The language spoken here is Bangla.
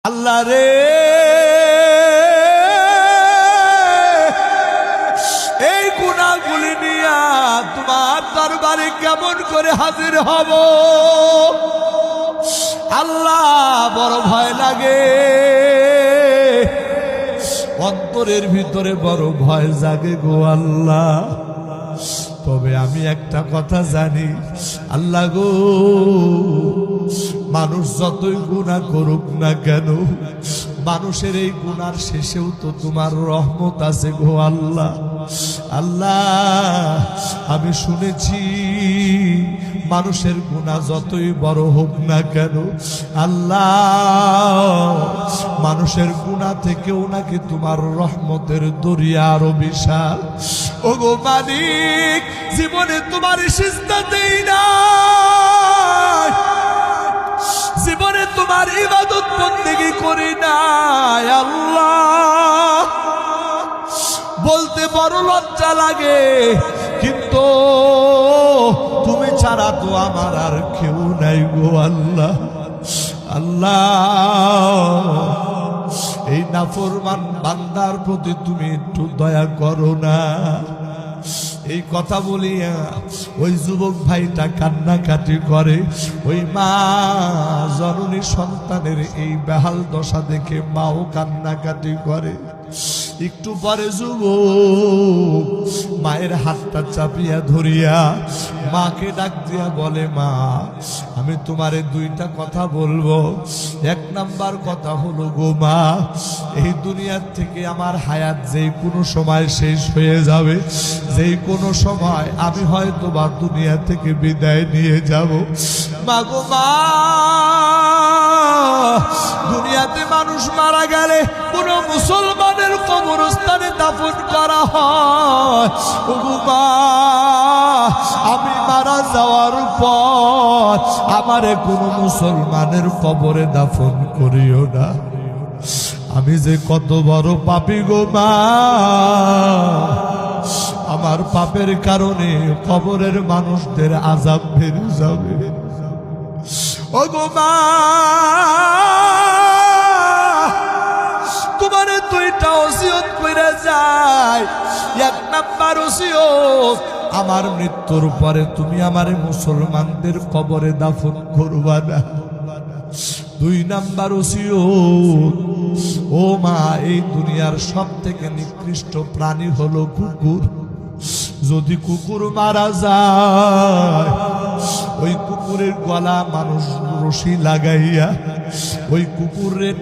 আল্লাহ রে এই গুনাহগুলি নিয়া তোমার দরবারে কেমন করে হাজির হব আল্লাহ বড় ভয় লাগে অন্তরের ভিতরে বড় ভয় জাগে গো আল্লাহ। তবে আমি একটা কথা জানি আল্লাহ গো, মানুষ যতই গুনাহ করুক না কেন মানুষের এই গুনার শেষেও তো তোমার রহমত আছে গো আল্লাহ। আল্লাহ আমি শুনেছি মানুষের গুনাহ যতই বড় হোক না কেন আল্লাহ মানুষের গুনাহ থেকেও নাকি তোমার রহমতের দরিয়া আরো বিশাল। ও গো মালিক, জীবনে তোমার সিজদা দেই না, জীবনে তোমার ইবাদত বন্দেগী করি না আল্লাহ। বলতে বড় লজ্জা লাগে, কিন্তু তুমি ছাড়া তো আমার আর কেউ নাই গো আল্লাহ। আল্লাহ এই নাফরমান বান্দার প্রতি তুমি একটু দয়া করো না। এই কথা বলিয়া ওই যুবক ভাইটা কান্নাকাটি করে। ওই মা জননী সন্তানের এই বেহাল দশা দেখে মাও কান্নাকাটি করে। একটু পরে যুবক মায়ের হাতটা চাপিয়া ধরিয়া মাকে ডাক দিয়া বলে, মা আমি তোমারে দুইটা কথা বলবো। এক নাম্বার কথা হলো গো মা, এই দুনিয়ার থেকে আমার হায়াত যেই কোনো সময় শেষ হয়ে যাবে, যেই কোনো সময় আমি হয়তো বা দুনিয়া থেকে বিদায় নিয়ে যাব। মা গো মা, দুনিয়াতে মানুষ মারা গেলে কোন মুসলমানের কবরস্থানে দাফন করা হয়। ও গো মা, আমি মারা যাওয়ার পর আমারে কোন মুসলমানের কবরে দাফন করিও না। আমি যে কত বড় পাপী গো মা, আমার পাপের কারণে কবরের মানুষদের আযাব বেড়ে যাবে। ও গো মা, তোমারে দুইটা ওসিয়ত কইরা যায়। এক নাম্বার ওসিয়ত, আমার মৃত্যুর পরে তুমি আমারে মুসলমানদের কবরে দাফন করবা না। দুই নাম্বার ওসিয়ত, ও মা এই দুনিয়ার সব থেকে নিকৃষ্ট প্রাণী হলো কুকুর। যদি কুকুর মারা যায়, ওই কুকুরের গলা মানুষ রশি লাগাইয়া ওই কুকুরের